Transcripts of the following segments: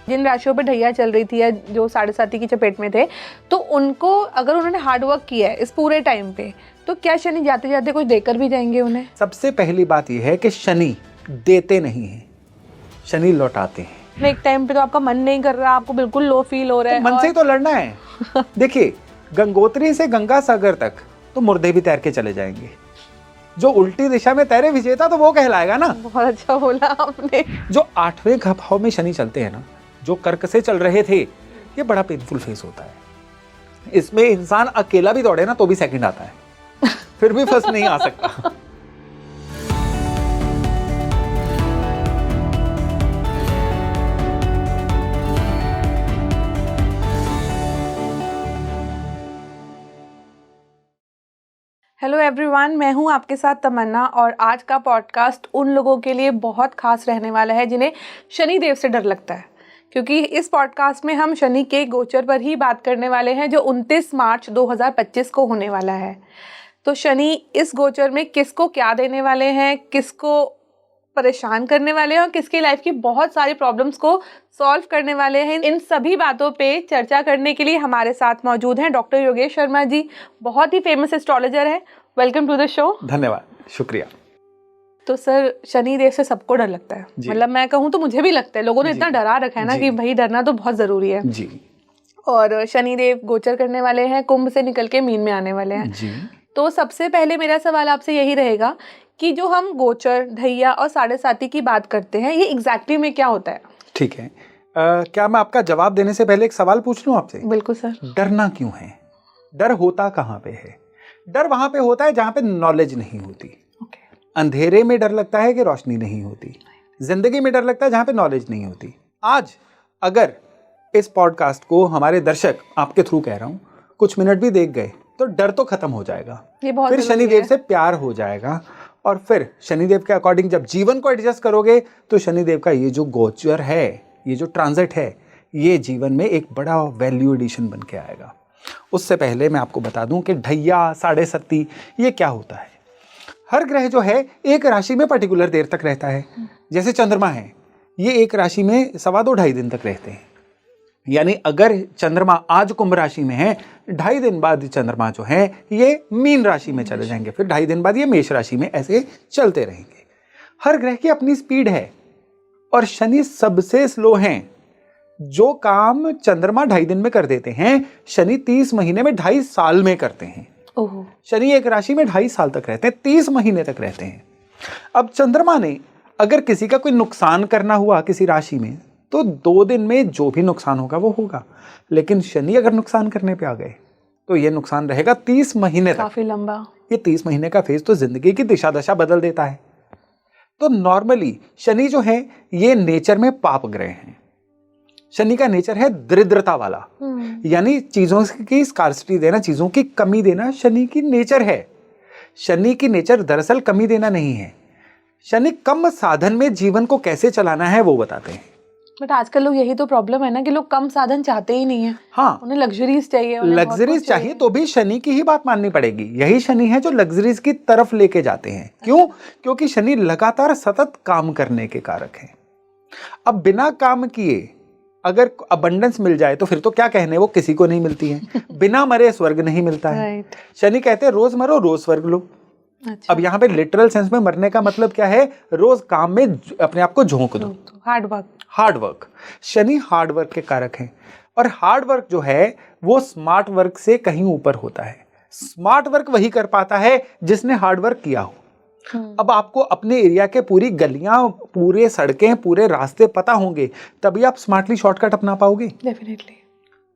जिन राशियों पे ढैया चल रही थी या जो 7.5 की चपेट में थे, तो उनको अगर उन्होंने हार्ड वर्क किया है इस पूरे टाइम पे, तो क्या शनि जाते जाते कुछ देकर भी जाएंगे उन्हें? सबसे पहली बात यह है कि शनि देते नहीं है, शनि लौटाते हैं। एक टाइम पे तो आपका मन नहीं कर रहा, आपको बिल्कुल लो फील हो रहा है, तो मन से ही तो लड़ना है। देखिए, गंगोत्री से गंगा सागर तक तो मुर्दे भी तैर के चले जाएंगे। जो उल्टी दिशा में तैरे विजेता तो वो कहलाएगा ना। बहुत अच्छा बोला आपने। जो 8वें भाव में शनि चलते हैं ना, जो कर्क से चल रहे थे, ये बड़ा पेनफुल फेस होता है। इसमें इंसान अकेला भी दौड़े ना तो भी सेकंड आता है, फिर भी फर्स्ट नहीं आ सकता। हेलो एवरीवन, मैं हूं आपके साथ तमन्ना और आज का पॉडकास्ट उन लोगों के लिए बहुत खास रहने वाला है जिन्हें शनि देव से डर लगता है, क्योंकि इस पॉडकास्ट में हम शनि के गोचर पर ही बात करने वाले हैं जो 29 मार्च 2025 को होने वाला है। तो शनि इस गोचर में किसको क्या देने वाले हैं, किसको परेशान करने वाले हैं और किसकी लाइफ की बहुत सारी प्रॉब्लम्स को सॉल्व करने वाले हैं, इन सभी बातों पे चर्चा करने के लिए हमारे साथ मौजूद हैं डॉक्टर योगेश शर्मा जी। बहुत ही फेमस एस्ट्रोलॉजर हैं। Welcome to the show. धन्यवाद, शुक्रिया। तो सर, शनि देव से सबको डर लगता है, मतलब मैं कहूँ तो मुझे भी लगता है। लोगों ने इतना डरा रखा है ना कि भाई डरना तो बहुत जरूरी है जी। और शनि देव गोचर करने वाले हैं, कुंभ से निकल के मीन में आने वाले हैं जी। तो सबसे पहले मेरा सवाल आपसे यही रहेगा कि जो हम गोचर, ढैया और 7.5 की बात करते हैं, ये एग्जैक्टली में क्या होता है? ठीक है। क्या मैं आपका जवाब देने से पहले एक सवाल पूछ लूं आपसे? बिल्कुल सर। डरना क्यों है? डर होता कहाँ पे है? डर वहां पे होता है जहां पे नॉलेज नहीं होती। अंधेरे में डर लगता है कि रोशनी नहीं होती। जिंदगी में डर लगता है जहां पे नॉलेज नहीं होती। आज अगर इस पॉडकास्ट को हमारे दर्शक, आपके थ्रू कह रहा हूं, कुछ मिनट भी देख गए तो डर तो खत्म हो जाएगा। फिर शनिदेव से प्यार हो जाएगा और फिर शनिदेव के अकॉर्डिंग जब जीवन को एडजस्ट करोगे तो शनिदेव का ये जो गोचर है, ये जो ट्रांजिट है, ये जीवन में एक बड़ा वैल्यू एडिशन बन के आएगा। उससे पहले मैं आपको बता दूं कि ढैया, 7.5 ये क्या होता है। हर ग्रह जो है एक राशि में पर्टिकुलर देर तक रहता है। जैसे चंद्रमा है, ये एक राशि में 2.25 दिन तक रहते हैं। यानी अगर चंद्रमा आज कुंभ राशि में है, 2.5 दिन बाद चंद्रमा जो है ये मीन राशि में चले जाएंगे, फिर 2.5 दिन बाद ये मेष राशि में, ऐसे चलते रहेंगे। हर ग्रह की अपनी स्पीड है और शनि सबसे स्लो हैं। जो काम चंद्रमा 2.5 दिन में कर देते हैं, शनि 30 महीने में 2.5 साल में करते हैं। शनि एक राशि में 2.5 साल तक रहते हैं, 30 महीने तक रहते हैं। अब चंद्रमा ने अगर किसी का कोई नुकसान करना हुआ किसी राशि में, तो 2 दिन में जो भी नुकसान होगा वो होगा। लेकिन शनि अगर नुकसान करने पे आ गए तो ये नुकसान रहेगा 30 महीने तक। काफी लंबा। ये 30 महीने का फेज तो जिंदगी की दिशा दशा बदल देता है। तो नॉर्मली शनि जो है ये नेचर में पाप ग्रह हैं। शनि का नेचर है दरिद्रता वाला, यानी चीजों की स्कार्सिटी देना, चीजों की कमी देना शनि की नेचर है। शनि की नेचर दरअसल कमी देना नहीं है। शनि कम साधन में जीवन को कैसे चलाना है वो बताते हैं। बट आजकल लोग, यही तो प्रॉब्लम है ना कि लोग कम साधन चाहते ही नहीं है। हाँ, उन्हें लग्जरीज चाहिए। लग्जरीज चाहिए तो भी शनि की ही बात माननी पड़ेगी। यही शनि है जो लग्जरीज की तरफ लेके जाते हैं। क्यों? क्योंकि शनि लगातार सतत काम करने के कारक है। अब बिना काम किए अगर अबंडेंस मिल जाए तो फिर तो क्या कहने, वो किसी को नहीं मिलती है। बिना मरे स्वर्ग नहीं मिलता है। शनि कहते हैं रोज मरो रोज स्वर्ग लो। अच्छा। अब यहाँ पे लिटरल सेंस में मरने का मतलब क्या है? रोज काम में अपने आप को झोंक दो। Hard work. Shani hard work के कारक हैं और हार्ड वर्क जो है वो स्मार्ट वर्क से कहीं ऊपर होता है। स्मार्ट वर्क वही कर पाता है जिसने हार्ड वर्क किया हो। अब आपको अपने एरिया के पूरी गलियां, पूरे सड़कें, पूरे रास्ते पता होंगे, तभी आप स्मार्टली शॉर्टकट अपना पाओगे। डेफिनेटली।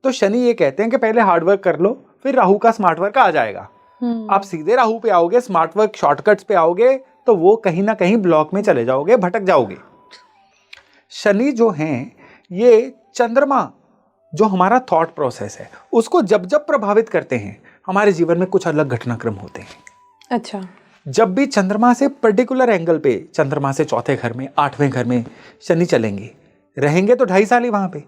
तो शनि ये कहते हैं कि पहले हार्ड वर्क कर लो, फिर राहु का स्मार्ट वर्क आ जाएगा। आप सीधे राहु पे आओगे, स्मार्ट वर्क शॉर्टकट्स पे आओगे, तो वो कहीं ना कहीं ब्लॉक में चले जाओगे, भटक जाओगे। शनि जो हैं ये चंद्रमा, जो हमारा थॉट प्रोसेस है, उसको जब जब प्रभावित करते हैं हमारे जीवन में कुछ अलग घटनाक्रम होते हैं। अच्छा। जब भी चंद्रमा से पर्टिकुलर एंगल पे, चंद्रमा से 4थे घर में, 8वें घर में शनि चलेंगे, रहेंगे तो 2.5 साल ही वहां पे,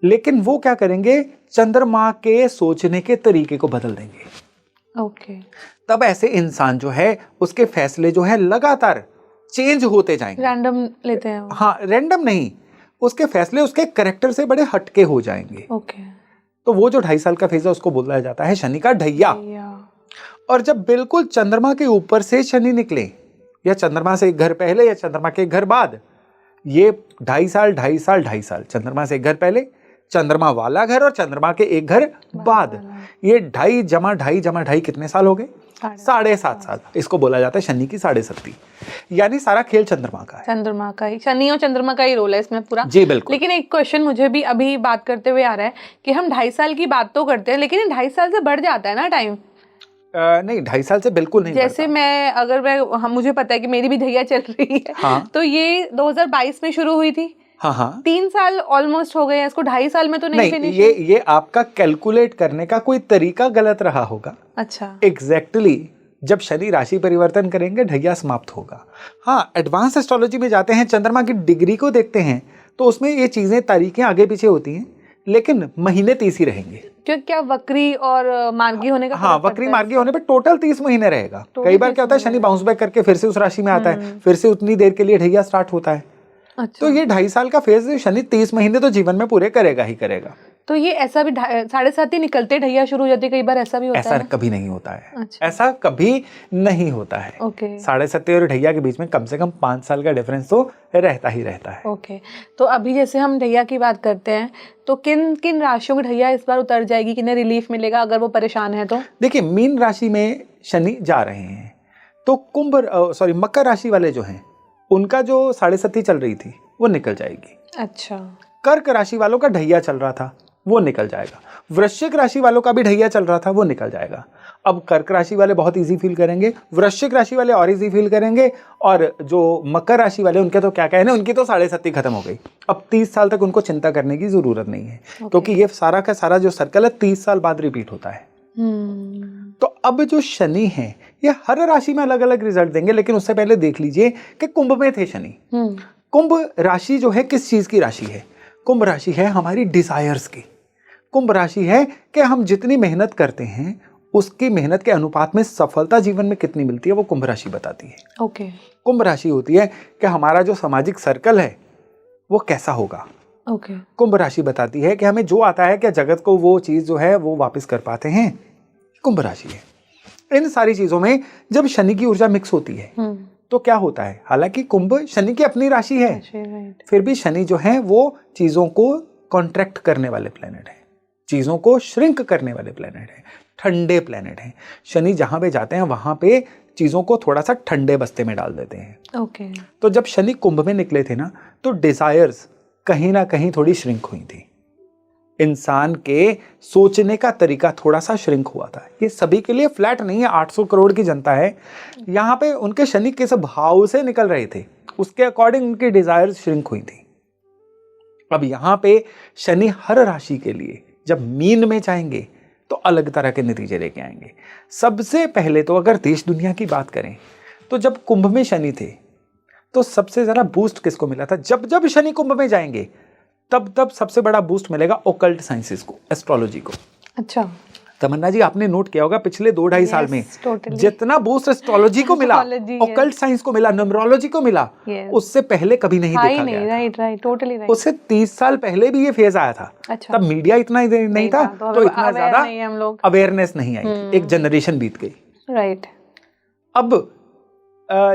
लेकिन वो क्या करेंगे? चंद्रमा के सोचने के तरीके को बदल देंगे। ओके। तब ऐसे इंसान जो है उसके फैसले जो है लगातार चेंज होते जाएंगे। रैंडम लेते हैं वो। हाँ, रैंडम नहीं, उसके फैसले उसके कैरेक्टर से बड़े हटके हो जाएंगे। ओके। तो वो जो 2.5 साल का फेज है उसको बोला जाता है शनि का ढैया। और जब बिल्कुल चंद्रमा के ऊपर से शनि निकले, या चंद्रमा से एक घर पहले या चंद्रमा के एक घर बाद, ये 2.5 साल 2.5 साल 2.5 साल, चंद्रमा से एक घर पहले, चंद्रमा वाला घर और चंद्रमा के एक घर बाद, ये 2.5 जमा 2.5 जमा 2.5 कितने साल हो गए? 7.5 साल। इसको बोला जाता है शनि की 7.5, यानी सारा खेल चंद्रमा का है। चंद्रमा का ही, शनि और चंद्रमा का ही रोल है इसमें पूरा। जी बिल्कुल। लेकिन एक क्वेश्चन मुझे भी अभी बात करते हुए आ रहा है कि हम 2.5 साल की बात तो करते हैं, लेकिन 2.5 साल से बढ़ जाता है ना टाइम? नहीं, 2.5 साल से बिल्कुल नहीं। जैसे मुझे पता है कि मेरी भी ढैया चल रही है। हाँ। तो ये 2022 में शुरू हुई थी। हाँ। 3 साल ऑलमोस्ट हो गए हैं इसको, 2.5 साल में तो नहीं फिनिश। ये आपका कैलकुलेट करने का कोई तरीका गलत रहा होगा। अच्छा। एग्जैक्टली जब शनि राशि परिवर्तन करेंगे ढैया समाप्त होगा। हाँ, एडवांस एस्ट्रोलॉजी में जाते हैं, चंद्रमा की डिग्री को देखते हैं, तो उसमें ये चीजें तारीखें आगे पीछे होती हैं, लेकिन महीने 30 ही रहेंगे। क्या वक्री और मार्गी होने का? हाँ, वक्री मार्गी होने पे टोटल 30 महीने रहेगा। कई बार क्या होता है, शनि बाउंस बैक करके फिर से उस राशि में आता है, फिर से उतनी देर के लिए ढैया स्टार्ट होता है। अच्छा। तो ये 2.5 साल का फेज शनि 30 महीने तो जीवन में पूरे करेगा ही करेगा। तो ये ऐसा भी 7.5 ही निकलते ढैया शुरू हो जाती है, कई बार ऐसा भी होता है? ऐसा कभी नहीं होता है। अच्छा। ऐसा कभी नहीं होता है। ओके। 7.5 और ढैया के बीच में कम से कम 5 साल का डिफरेंस तो रहता ही रहता है। ओके। तो अभी जैसे हम ढैया की बात करते हैं, तो किन किन राशियों की ढैया इस बार उतर जाएगी, किन्हें रिलीफ मिलेगा अगर वो परेशान है तो? देखिए, मीन राशि में शनि जा रहे हैं, तो मकर राशि वाले जो हैं उनका जो 7.5 चल रही थी वो निकल जाएगी। अच्छा। कर्क राशि वालों का ढैया चल रहा था वो निकल जाएगा। वृश्चिक राशि वालों का भी ढैया चल रहा था वो निकल जाएगा। अब कर्क राशि वाले बहुत इजी फील करेंगे, वृश्चिक राशि वाले और इजी फील करेंगे, और जो मकर राशि वाले उनके तो क्या कहने, उनकी तो 7.5 खत्म हो गई। अब 30 साल तक उनको चिंता करने की जरूरत नहीं है, क्योंकि ये सारा का सारा जो सर्कल है 30 साल बाद रिपीट होता है। तो अब जो शनि है ये हर राशि में अलग अलग रिजल्ट देंगे, लेकिन उससे पहले देख लीजिए कि कुंभ में थे शनि। कुंभ राशि जो है किस चीज की राशि है? कुंभ राशि है हमारी डिजायर्स की। कुंभ राशि है कि हम जितनी मेहनत करते हैं उसकी मेहनत के अनुपात में सफलता जीवन में कितनी मिलती है, वो कुंभ राशि बताती है। ओके। कुंभ राशि होती है कि हमारा जो सामाजिक सर्कल है वो कैसा होगा। ओके। कुंभ राशि बताती है कि हमें जो आता है क्या जगत को वो चीज जो है वो वापस कर पाते हैं। कुंभ राशि है। इन सारी चीजों में जब शनि की ऊर्जा मिक्स होती है तो क्या होता है, हालांकि कुंभ शनि की अपनी राशि है, फिर भी शनि जो है वो चीजों को कॉन्ट्रैक्ट करने वाले प्लेनेट है, चीजों को श्रिंक करने वाले प्लेनेट है, ठंडे प्लेनेट है। शनि जहां पे जाते हैं वहां पे चीजों को थोड़ा सा ठंडे बस्ते में डाल देते हैं। ओके। तो जब शनि कुंभ में निकले थे ना, तो डिजायर्स कहीं ना कहीं थोड़ी श्रिंक हुई थी। इंसान के सोचने का तरीका थोड़ा सा श्रिंक हुआ था। ये सभी के लिए फ्लैट नहीं है, 800 करोड़ की जनता है, यहाँ पे उनके शनि किस भाव से निकल रहे थे उसके अकॉर्डिंग उनकी डिजायर्स श्रिंक हुई थी। अब यहाँ पे शनि हर राशि के लिए जब मीन में जाएंगे तो अलग तरह के नतीजे लेके आएंगे। सबसे पहले तो अगर देश दुनिया की बात करें तो जब कुंभ में शनि थे तो सबसे ज्यादा बूस्ट किसको मिला था? जब जब शनि कुंभ में जाएंगे तब सबसे बड़ा बूस्ट मिलेगा ओकल्ट साइंसेस को, एस्ट्रोलॉजी को। अच्छा। तमन्ना जी, आपने नोट किया होगा पिछले 2-2.5 साल में जितना बूस्ट एस्ट्रोलॉजी को मिला, ओकल्ट साइंस को मिला, न्यूमरोलॉजी को मिला, उससे पहले कभी नहीं देखा गया। Right, totally right. उससे 30 साल पहले भी ये फेज आया था। अच्छा। तब मीडिया इतना नहीं था, तो इतना ज्यादा अवेयरनेस नहीं आई। एक जनरेशन बीत गई। राइट। अब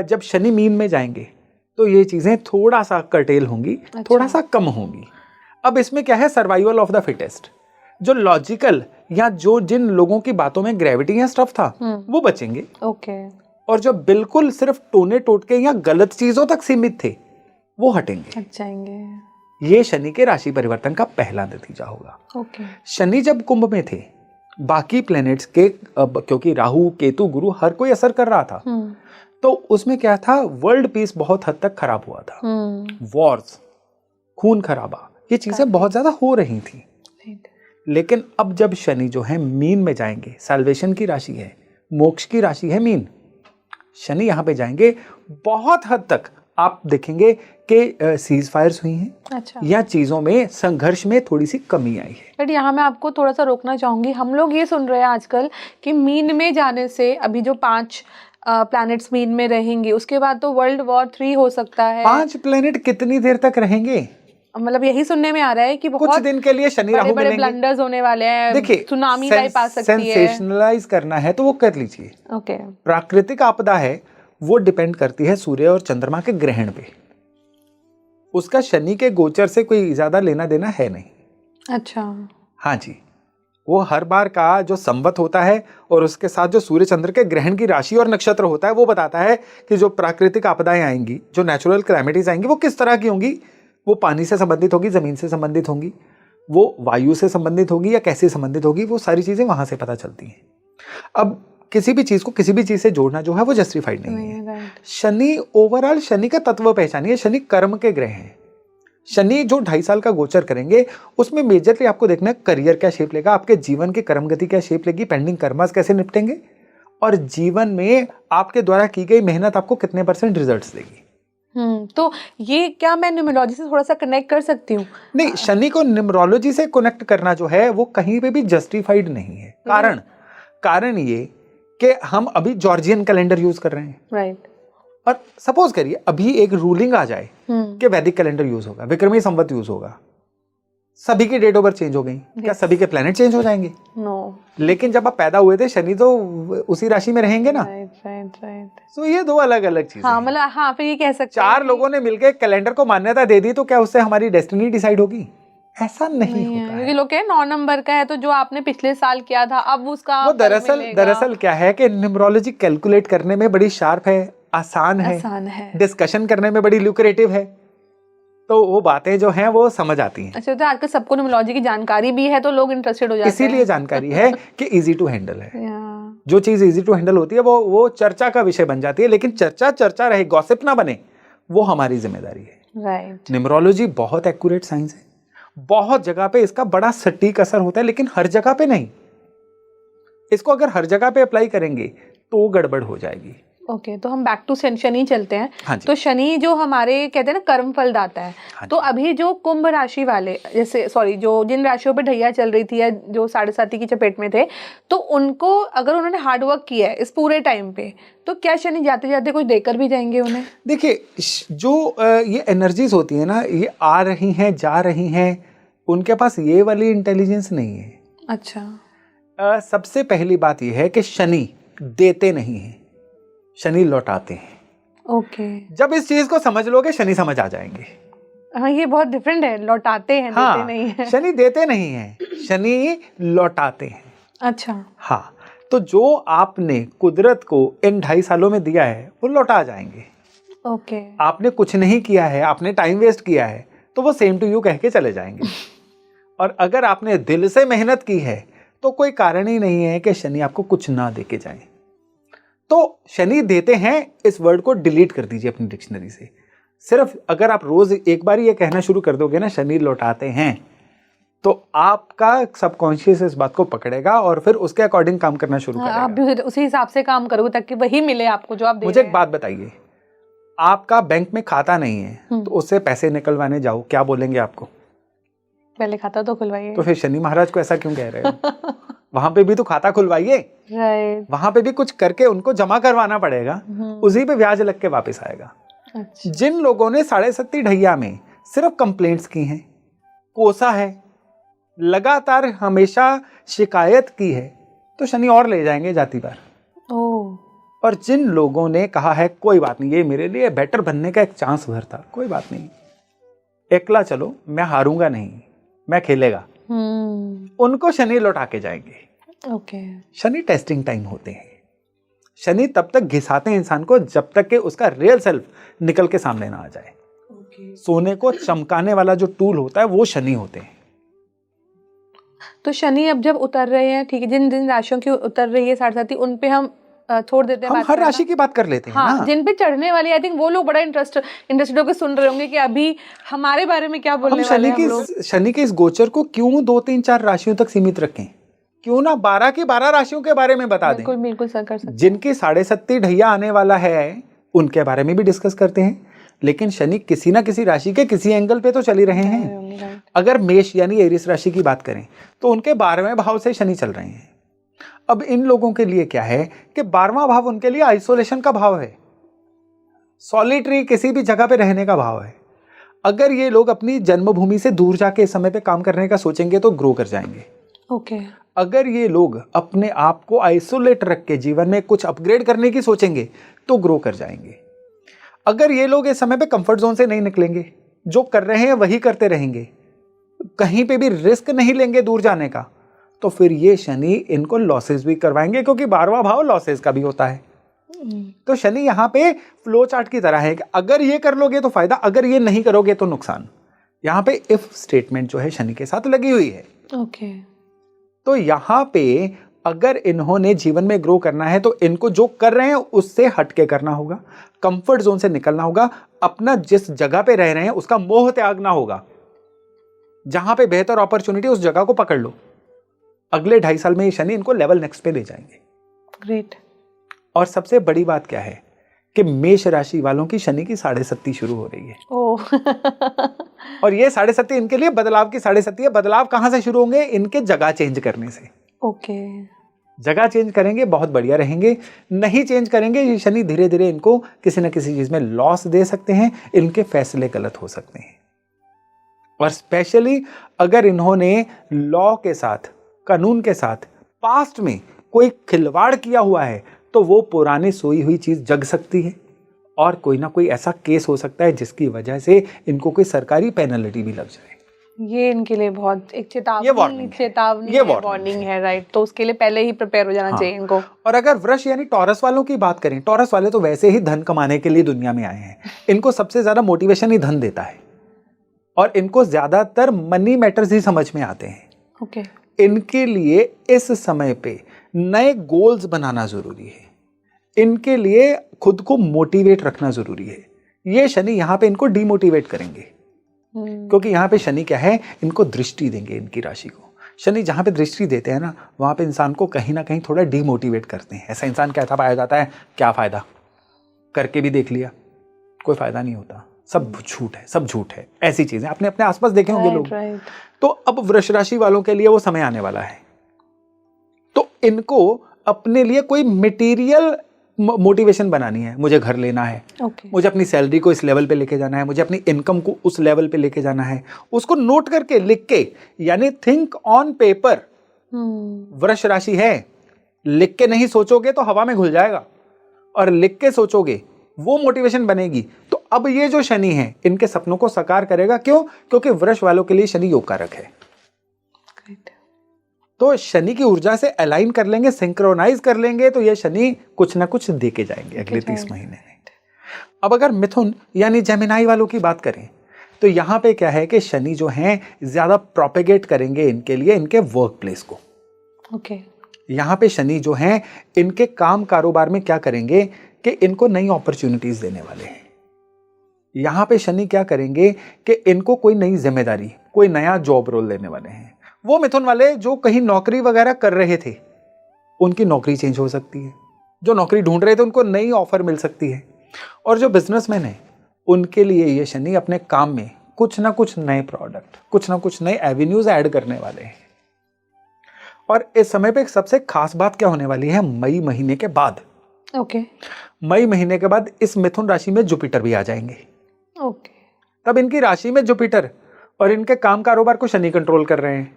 जब शनि मीन में जाएंगे तो ये चीजें थोड़ा सा कर्टेल होंगी, थोड़ा सा कम होंगी। अब इसमें क्या है, सर्वाइवल ऑफ द फिटेस्ट। जो लॉजिकल या जो जिन लोगों की बातों में ग्रेविटी या स्टफ था वो बचेंगे। ओके। और जो बिल्कुल सिर्फ टोने टोटके या गलत चीजों तक सीमित थे वो हटेंगे, हट जाएंगे। ये शनि के राशि परिवर्तन का पहला नतीजा होगा। ओके। शनि जब कुंभ में थे, बाकी प्लैनेट्स के क्योंकि राहु केतु गुरु हर कोई असर कर रहा था, तो उसमें क्या था, वर्ल्ड पीस बहुत हद तक खराब हुआ था। वॉर्स, खून खराबा, ये चीजें बहुत ज्यादा हो रही थी। लेकिन अब जब शनि जो है मीन में जाएंगे, सैल्वेशन की राशि है, मोक्ष की राशि है मीन, शनि यहाँ पे जाएंगे, बहुत हद तक आप देखेंगे कि सीज फायर्स हुई हैं। अच्छा। या चीजों में संघर्ष में थोड़ी सी कमी आई है। बट यहाँ मैं आपको थोड़ा सा रोकना चाहूंगी। हम लोग ये सुन रहे हैं आजकल कि मीन में जाने से अभी जो 5 प्लैनेट्स मीन में रहेंगे उसके बाद तो वर्ल्ड वॉर 3 हो सकता है। 5 प्लैनेट कितनी देर तक रहेंगे? मतलब यही सुनने में आ रहा है कि कुछ बहुत दिन के लिए शनि राहु बड़े मिलेंगे। ब्लंडर्स होने वाले हैं, देखिए, सुनामी टाइप आ सकती है। सेंसेशनलाइज करना है तो वो कर लीजिए। ओके। प्राकृतिक आपदा है, वो डिपेंड करती है सूर्य और चंद्रमा के ग्रहण पे। उसका शनि के गोचर से कोई ज्यादा लेना देना है नहीं। अच्छा। हाँ जी, वो हर बार का जो संवत होता है और उसके साथ जो सूर्य चंद्र के ग्रहण की राशि और नक्षत्र होता है वो बताता है कि जो प्राकृतिक आपदाएं आएंगी, जो नेचुरल क्लैमिटीज आएंगी, वो किस तरह की होंगी। वो पानी से संबंधित होगी, जमीन से संबंधित होंगी, वो वायु से संबंधित होगी या कैसे संबंधित होगी, वो सारी चीजें वहां से पता चलती हैं। अब किसी भी चीज को किसी भी चीज से जोड़ना जो है वो जस्टिफाइड नहीं है। शनि ओवरऑल, शनि का तत्व पहचानिए, शनि कर्म के ग्रह हैं। शनि जो 2.5 साल का गोचर करेंगे उसमें मेजरली आपको देखना है करियर क्या शेप लेगा, आपके जीवन की कर्म गति क्या शेप लेगी, पेंडिंग कर्मास कैसे निपटेंगे, और जीवन में आपके द्वारा की गई मेहनत आपको कितने % रिजल्ट्स देगी। तो ये क्या मैं न्यूमरोलॉजी से थोड़ा सा कनेक्ट कर सकती हूँ? नहीं, शनि को न्यूमरोलॉजी से कनेक्ट करना जो है वो कहीं पे भी जस्टिफाइड नहीं है। कारण ये कि हम अभी जॉर्जियन कैलेंडर यूज कर रहे हैं, राइट। और सपोज करिए अभी एक रूलिंग आ जाए कि वैदिक कैलेंडर यूज होगा, विक्रमी संवत यूज होगा, सभी की डेट ऑफ बर्थ चेंज हो गई, क्या सभी के प्लैनेट चेंज हो जाएंगे? नो। लेकिन जब आप पैदा हुए थे शनि तो उसी राशि में रहेंगे ना। राइट। तो ये दो अलग अलग चीजें हाँ, हैं। मतलब हाँ, फिर ये कह सकते हैं 4 लोगों ने मिलकर कैलेंडर को मान्यता दे दी तो क्या उससे हमारी डेस्टिनी डिसाइड होगी? ऐसा नहीं होता है। क्योंकि लोग कहें 9 नंबर का है तो जो आपने पिछले साल किया था अब उसका वो दरअसल क्या है कि न्यूमरोलॉजी कैलकुलेट करने में बड़ी शार्प है, आसान है, डिस्कशन करने में बड़ी ल्यूक्रेटिव है, तो वो बातें जो हैं वो समझ आती हैं। अच्छा, तो आजकल सबको न्यूमरोलॉजी की जानकारी भी है तो लोग इंटरेस्टेड हो जाते हैं। इसीलिए जानकारी है कि इजी टू हैंडल है। जो चीज इजी टू हैंडल होती है वो चर्चा का विषय बन जाती है, लेकिन चर्चा रहे, गॉसिप ना बने, वो हमारी जिम्मेदारी है। राइट। न्यूमरोलॉजी बहुत एक्यूरेट साइंस है, बहुत जगह पे इसका बड़ा सटीक असर होता है, लेकिन हर जगह पे नहीं। इसको अगर हर जगह पे अप्लाई करेंगे तो गड़बड़ हो जाएगी। ओके, तो हम बैक टू शनि चलते हैं। हाँ, तो शनि जो हमारे कहते हैं ना कर्म फल दाता है। हाँ, तो अभी जो कुंभ राशि वाले, जैसे जो जिन राशियों पे ढैया चल रही थी या जो 7.5 की चपेट में थे, तो उनको अगर उन्होंने हार्ड वर्क किया है इस पूरे टाइम पे, तो क्या शनि जाते जाते कुछ देकर भी जाएंगे उन्हें? देखिए, जो ये एनर्जीज होती है ना, ये आ रही हैं जा रही हैं, उनके पास ये वाली इंटेलिजेंस नहीं है। अच्छा। सबसे पहली बात ये है कि शनि देते नहीं है, शनि लौटाते हैं। ओके। जब इस चीज को समझ लोगे शनि समझ आ जाएंगे। हाँ, ये बहुत डिफरेंट है, लौटाते हैं, हाँ, देते नहीं है। शनि देते नहीं है, शनि लौटाते हैं। अच्छा। हाँ, तो जो आपने कुदरत को इन 2.5 सालों में दिया है वो लौटा जाएंगे। ओके। आपने कुछ नहीं किया है, आपने टाइम वेस्ट किया है, तो वो सेम टू यू कह के चले जाएंगे। और अगर आपने दिल से मेहनत की है तो कोई कारण ही नहीं है कि शनि आपको कुछ ना दे के जाए। तो शनि देते हैं इस वर्ड को डिलीट कर दीजिए अपनी डिक्शनरी से। सिर्फ अगर आप रोज एक बार ये कहना शुरू कर दोगे ना शनि लौटाते हैं, तो आपका सबकॉन्शियस इस बात को पकड़ेगा और फिर उसके अकॉर्डिंग काम करना शुरू करेगा। आप भी उसी हिसाब से काम करोगे ताकि वही मिले आपको जो आप दे मुझे रहे एक बात बताइए, आपका बैंक में खाता नहीं है तो उससे पैसे निकलवाने जाओ, क्या बोलेंगे आपको? पहले खाता तो खुलवाइए। तो फिर शनि महाराज को ऐसा क्यों कह रहे हो? वहां पे भी तो खाता खुलवाइए। राइट। वहां पे भी कुछ करके उनको जमा करवाना पड़ेगा, उसी पे ब्याज लग के वापस आएगा। अच्छा। जिन लोगों ने 7.5 ढैया में सिर्फ कंप्लेंट्स की हैं, कोसा है, लगातार हमेशा शिकायत की है, तो शनि और ले जाएंगे जाति पर। और जिन लोगों ने कहा है कोई बात नहीं, ये मेरे लिए बेटर बनने का एक चांस भर था, कोई बात नहीं, एकला चलो, मैं हारूंगा नहीं, मैं खेलेगा, उनको शनि लौटा के जाएंगे। ओके। शनि टेस्टिंग टाइम होते हैं। शनि तब तक घिसाते हैं इंसान को जब तक कि उसका रियल सेल्फ निकल के सामने ना आ जाए। सोने को चमकाने वाला जो टूल होता है वो शनि होते हैं। तो शनि अब जब उतर रहे हैं, ठीक है, जिन जिन राशियों की उतर रही है 7.5, उन पे हम छोड़ देते हैं। हम हर राशि की बात कर लेते हैं। हाँ, ना? जिन पे चढ़ने वाली, आई थिंक वो लोग बड़ा इंटरेस्टेड होकर सुन रहे होंगे कि अभी हमारे बारे में क्या बोलने वाले हैं हम लोग। शनि के इस गोचर को क्यों 2, 3, 4 राशियों तक सीमित रखें? क्यों ना 12 की 12 राशियों के बारे में बता दें। बिल्कुल सर, कर सकते हैं। जिनकी 7.5 ढैया आने वाला है उनके बारे में भी डिस्कस करते हैं, लेकिन शनि किसी ना किसी राशि के किसी एंगल पे तो चल ही रहे हैं। अगर मेष यानी एरिस राशि की बात करें तो उनके 12वें भाव से शनि चल रहे हैं। अब इन लोगों के लिए क्या है कि 12वां भाव उनके लिए आइसोलेशन का भाव है, सॉलिटरी किसी भी जगह पे रहने का भाव है। अगर ये लोग अपनी जन्मभूमि से दूर जाके इस समय पे काम करने का सोचेंगे तो ग्रो कर जाएंगे। ओके। अगर ये लोग अपने आप को आइसोलेट रख के जीवन में कुछ अपग्रेड करने की सोचेंगे तो ग्रो कर जाएंगे। अगर ये लोग इस समय पे कंफर्ट जोन से नहीं निकलेंगे, जो कर रहे हैं वही करते रहेंगे, कहीं पे भी रिस्क नहीं लेंगे दूर जाने का, तो फिर ये शनि इनको लॉसेस भी करवाएंगे, क्योंकि 12वां भाव लॉसेस का भी होता है। तो शनि यहाँ पे फ्लो चार्ट की तरह है कि अगर ये कर लोगे तो फायदा, अगर ये नहीं करोगे तो नुकसान। यहाँ पे इफ स्टेटमेंट जो है शनि के साथ लगी हुई है। ओके। तो यहाँ पे अगर इन्होंने जीवन में ग्रो करना है तो इनको जो कर रहे हैं उससे हटके करना होगा, कंफर्ट जोन से निकलना होगा, अपना जिस जगह पे रह रहे हैं उसका मोह त्यागना होगा। जहां पे बेहतर अपॉर्चुनिटी उस जगह को पकड़ लो। अगले 2.5 साल में ये शनि इनको लेवल नेक्स्ट पे ले जाएंगे। ग्रेट। और सबसे बड़ी बात क्या है कि मेष राशि वालों की शनि की 7.5 शुरू हो रही है। ओह। और ये 7.5 इनके लिए बदलाव की 7.5 है। बदलाव कहां से शुरू होंगे? इनके जगह चेंज करने से। ओके। जगह चेंज करेंगे, बहुत बढ़िया रहेंगे। नहीं चेंज करेंगे, ये शनि धीरे धीरे इनको किसी न किसी चीज में लॉस दे सकते हैं, इनके फैसले गलत हो सकते हैं। और स्पेशली अगर इन्होंने लॉ के साथ, कानून के साथ पास्ट में कोई खिलवाड़ किया हुआ है तो वो पुरानी सोई हुई चीज जग सकती है और कोई ना कोई ऐसा केस हो सकता है जिसकी वजह से इनको कोई सरकारी पेनल्टी भी लग जाए। ये इनके लिए बहुत एक चेतावनी वार्निंग है, राइट? तो उसके लिए पहले ही प्रिपेयर हो जाना चाहिए इनको। और अगर वृष यानी टॉरस वालों की बात करें, टॉरस वाले तो वैसे ही धन कमाने के लिए दुनिया में आए हैं। इनको सबसे ज्यादा मोटिवेशन ही धन देता है और इनको ज्यादातर मनी मैटर्स ही समझ में आते हैं। ओके। इनके लिए इस समय पे नए गोल्स बनाना जरूरी है। इनके लिए खुद को मोटिवेट रखना जरूरी है। ये शनि यहाँ पे इनको डिमोटिवेट करेंगे, क्योंकि यहाँ पे शनि क्या है, इनको दृष्टि देंगे इनकी राशि को। शनि जहाँ पे दृष्टि देते हैं ना, वहाँ पे इंसान को कहीं ना कहीं थोड़ा डिमोटिवेट करते हैं। ऐसा इंसान कहता पाया जाता है, क्या फायदा, करके भी देख लिया, कोई फायदा नहीं होता, सब झूठ है, सब झूठ है। ऐसी चीजें आपने अपने आसपास देखे होंगे लोग। तो अब वृष राशि वालों के लिए वो समय आने वाला है। तो इनको अपने लिए कोई मटेरियल मोटिवेशन बनानी है। मुझे घर लेना है, मुझे अपनी सैलरी को इस लेवल पे लेके जाना है, मुझे अपनी इनकम को उस लेवल पे लेके जाना है। उसको नोट करके, लिख के, यानी थिंक ऑन पेपर। वृष राशि है, लिख के नहीं सोचोगे तो हवा में घुल जाएगा, और लिख के सोचोगे वो मोटिवेशन बनेगी। तो अब ये जो शनि है इनके सपनों को साकार करेगा। क्यों? क्योंकि वृष वालों के लिए शनि योग कारक है। तो शनि की ऊर्जा से अलाइन कर लेंगे, सिंक्रोनाइज कर लेंगे, तो ये शनि कुछ ना कुछ दे के जाएंगे अगले 30 महीने में। अब अगर मिथुन यानी जेमिनाई वालों की बात करें तो यहाँ पे क्या है कि शनि जो हैं ज्यादा प्रोपेगेट करेंगे इनके लिए, इनके वर्क प्लेस को। ओके। यहाँ पे शनि जो हैं इनके काम कारोबार में क्या करेंगे कि इनको नई अपॉर्चुनिटीज देने वाले हैं। यहाँ पे शनि क्या करेंगे कि इनको कोई नई जिम्मेदारी, कोई नया जॉब रोल देने वाले हैं। वो मिथुन वाले जो कहीं नौकरी वगैरह कर रहे थे, उनकी नौकरी चेंज हो सकती है। जो नौकरी ढूंढ रहे थे उनको नई ऑफर मिल सकती है। और जो बिजनेसमैन है उनके लिए ये शनि अपने काम में कुछ ना कुछ नए प्रोडक्ट, कुछ ना कुछ नए एवेन्यूज ऐड करने वाले हैं। और इस समय पे सबसे खास बात क्या होने वाली है, मई महीने के बाद। ओके। मई महीने के बाद इस मिथुन राशि में जुपिटर भी आ जाएंगे। ओके। तब इनकी राशि में जुपिटर और इनके काम कारोबार को शनि कंट्रोल कर रहे हैं।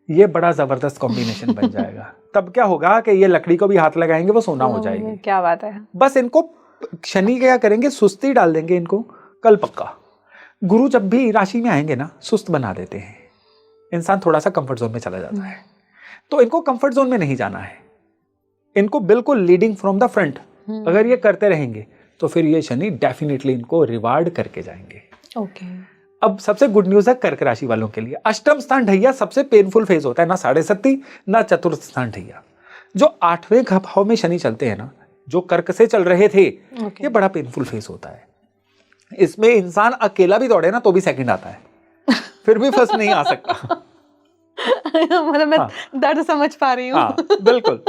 ये बड़ा जबरदस्त कॉम्बिनेशन बन जाएगा। तब क्या होगा कि ये लकड़ी को भी हाथ लगाएंगे, वो सोना हो जाएगी। क्या बात है। बस इनको शनि क्या करेंगे, सुस्ती डाल देंगे इनको कल पक्का। गुरु जब भी राशि में आएंगे ना, सुस्त बना देते हैं। इंसान थोड़ा सा कंफर्ट जोन में चला जाता है। तो इनको कंफर्ट जोन में नहीं जाना है, इनको बिल्कुल लीडिंग फ्रॉम द फ्रंट अगर ये करते रहेंगे तो फिर ये शनि डेफिनेटली इनको रिवार्ड करके जाएंगे। ओके। अब सबसे गुड न्यूज है कर्क राशि वालों के लिए। अष्टम स्थान ढैया सबसे पेनफुल फेज होता है, ना 7.5 ना चतुर्थ स्थान ढैया। जो 8वें भाव में शनि चलते हैं ना, जो कर्क से चल रहे थे, ये बड़ा पेनफुल फेज होता है। इसमें इंसान अकेला भी दौड़े ना तो भी सेकंड आता है, फिर भी फर्स्ट नहीं आ सकता। मतलब मैं दर्द समझ पा रही हूँ। बिल्कुल।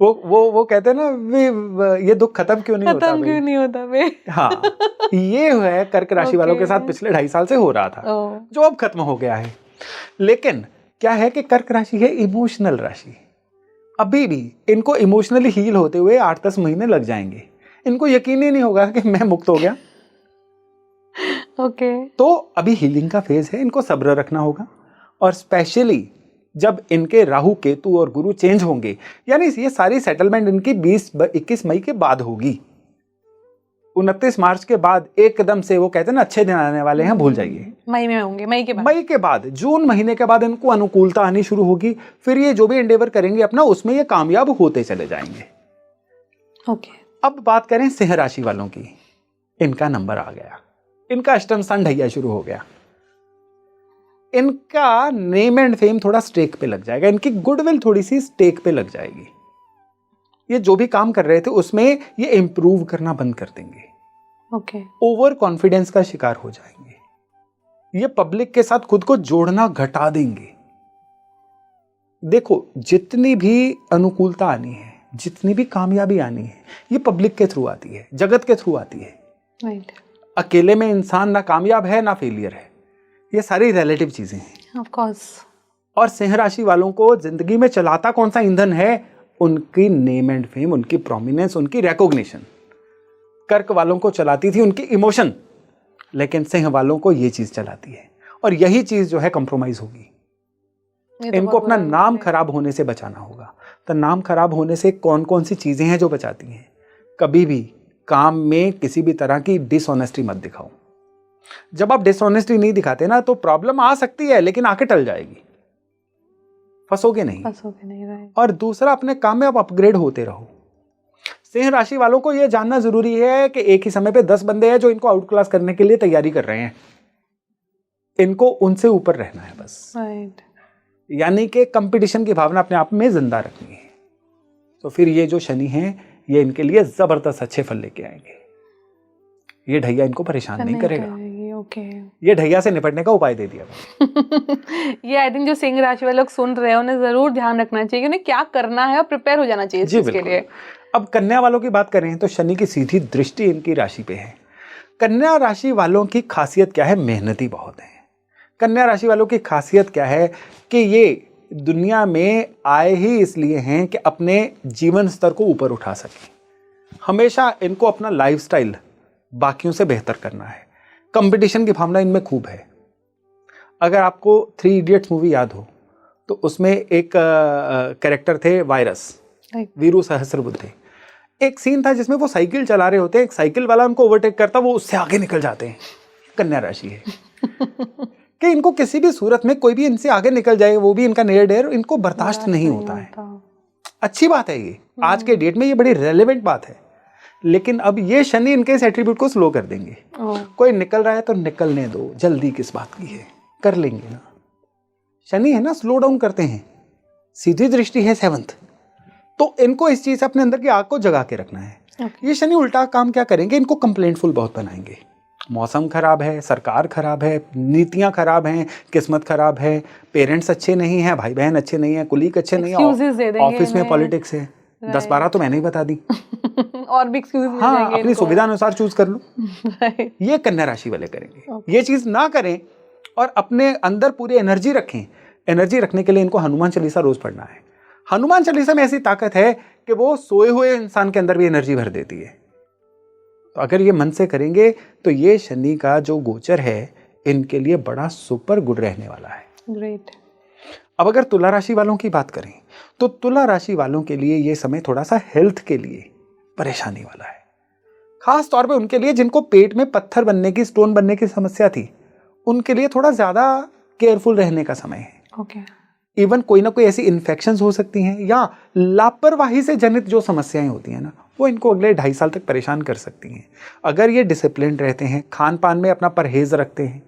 वो कहते हैं ना, ये दुख खत्म क्यों नहीं होता बे? हाँ, ये है कर्क राशि वालों के साथ पिछले 2.5 साल से हो रहा था, जो अब खत्म हो गया है। लेकिन क्या है कि कर्क राशि है इमोशनल राशि। अभी भी इनको इमोशनली हील होते हुए 8-10 महीने लग जाएंगे। इनको यकीन ही नहीं होगा कि मैं मुक्त हो गया। ओके। तो अभी हीलिंग का फेज है, इनको सब्र रखना होगा। और स्पेशली जब इनके राहु केतु और गुरु चेंज होंगे, यानी ये सारी सेटलमेंट इनकी 20-21 मई के बाद होगी। 29 मार्च के बाद एकदम से वो कहते हैं ना अच्छे दिन आने वाले हैं, भूल जाइए। मई में होंगे, मई के बाद जून महीने के बाद इनको अनुकूलता आनी शुरू होगी। फिर ये जो भी एंडेवर करेंगे अपना, उसमें ये कामयाब होते चले जाएंगे। ओके। अब बात करें सिंह राशि वालों की। इनका नंबर आ गया, इनका अष्टम स्थान ढैया शुरू हो गया। इनका नेम एंड फेम थोड़ा स्टेक पे लग जाएगा, इनकी गुडविल थोड़ी सी स्टेक पे लग जाएगी। ये जो भी काम कर रहे थे उसमें ये इंप्रूव करना बंद कर देंगे। ओके। ओवर कॉन्फिडेंस का शिकार हो जाएंगे। ये पब्लिक के साथ खुद को जोड़ना घटा देंगे। देखो, जितनी भी अनुकूलता आनी है, जितनी भी कामयाबी आनी है, ये पब्लिक के थ्रू आती है, जगत के थ्रू आती है। राइट। अकेले में इंसान ना कामयाब है ना फेलियर है, ये सारी रिलेटिव चीजें हैं। Of course. और सिंह राशि वालों को जिंदगी में चलाता कौन सा ईंधन है? उनकी नेम एंड फेम, उनकी प्रोमिनेंस, उनकी रिकॉग्निशन। कर्क वालों को चलाती थी उनकी इमोशन, लेकिन सिंह वालों को ये चीज चलाती है। और यही चीज जो है कंप्रोमाइज होगी। इनको अपना नाम खराब होने से बचाना होगा। तो नाम खराब होने से कौन कौन सी चीजें हैं जो बचाती हैं? कभी भी काम में किसी भी तरह की डिसऑनेस्टी मत दिखाओ। जब आप डिसऑनेस्टी नहीं दिखाते ना, तो प्रॉब्लम आ सकती है लेकिन आके टल जाएगी, फंसोगे नहीं। राइट। और दूसरा, अपने काम में आप अपग्रेड होते रहो। सिंह राशि वालों को यह जानना जरूरी है कि एक ही समय पे 10 बंदे हैं जो इनको आउट क्लास करने के लिए तैयारी कर रहे हैं। इनको उनसे ऊपर रहना है बस। राइट। यानी कि कंपटीशन की भावना अपने आप में जिंदा रखनी है। तो फिर ये जो शनि है, ये इनके लिए जबरदस्त अच्छे फल लेके आएंगे। ये ढैया इनको परेशान नहीं करेगा। ओके। ये ढैया से निपटने का उपाय दे दिया। ये आई थिंक जो सिंह राशि वाले लोग सुन रहे हैं, उन्हें जरूर ध्यान रखना चाहिए कि उन्हें क्या करना है और प्रिपेयर हो जाना चाहिए इस चीज के लिए। अब कन्या वालों की बात करें तो शनि की सीधी दृष्टि इनकी राशि पे है। कन्या राशि वालों की खासियत क्या है? मेहनती बहुत है। कन्या राशि वालों की खासियत क्या है कि ये दुनिया में आए ही इसलिए हैं कि अपने जीवन स्तर को ऊपर उठा सकें। हमेशा इनको अपना लाइफस्टाइल बाकियों से बेहतर करना है। कंपटीशन की भावना इनमें खूब है। अगर आपको 3 इडियट्स मूवी याद हो तो उसमें एक कैरेक्टर थे वायरस, वीरू सहस्त्रबुद्धे। एक सीन था जिसमें वो साइकिल चला रहे होते हैं, एक साइकिल वाला उनको ओवरटेक करता, वो उससे आगे निकल जाते हैं। कन्या राशि है कि इनको किसी भी सूरत में कोई भी इनसे आगे निकल जाए, वो भी इनका नियर डेयर, इनको बर्दाश्त नहीं होता है। अच्छी बात है ये, आज के डेट में ये बड़ी रेलेवेंट बात है। लेकिन अब ये शनि इनके इस एट्रीब्यूट को स्लो कर देंगे। कोई निकल रहा है तो निकलने दो, जल्दी किस बात की है, कर लेंगे ना। शनि है ना, स्लो डाउन करते हैं। सीधी दृष्टि है 7th, तो इनको इस चीज से अपने अंदर की आग को जगा के रखना है। ये शनि उल्टा काम क्या करेंगे? इनको कंप्लेंटफुल बहुत बनाएंगे। मौसम खराब है, सरकार खराब है, नीतियां खराब हैं, किस्मत खराब है, पेरेंट्स अच्छे नहीं हैं, भाई बहन अच्छे नहीं हैं, कुलीग अच्छे नहीं हैं, ऑफिस में पॉलिटिक्स है। 10-12 तो मैंने ही बता दी। और भी एक्सक्यूजेस मिल हाँ, जाएंगे अपनी सुविधा अनुसार चूज कर लो। ये कन्या राशि वाले करेंगे। ये चीज ना करें और अपने अंदर पूरी एनर्जी रखें। एनर्जी रखने के लिए इनको हनुमान चालीसा रोज पढ़ना है। हनुमान चालीसा में ऐसी ताकत है कि वो सोए हुए इंसान के अंदर भी एनर्जी भर देती है। तो अगर ये मन से करेंगे तो ये शनि का जो गोचर है इनके लिए बड़ा सुपर गुड रहने वाला है। ग्रेट। अब अगर तुला राशि वालों की बात करें तो तुला राशि वालों के लिए ये समय थोड़ा सा हेल्थ के लिए परेशानी वाला है। खास तौर पे उनके लिए जिनको पेट में पत्थर बनने की, स्टोन बनने की समस्या थी, उनके लिए थोड़ा ज्यादा केयरफुल रहने का समय है। ओके। इवन कोई ना कोई ऐसी इन्फेक्शंस हो सकती हैं या लापरवाही से जनित जो समस्याएं होती हैं ना, वो इनको अगले 2.5 साल तक परेशान कर सकती हैं। अगर ये डिसिप्लिन रहते हैं, खान पान में अपना परहेज रखते हैं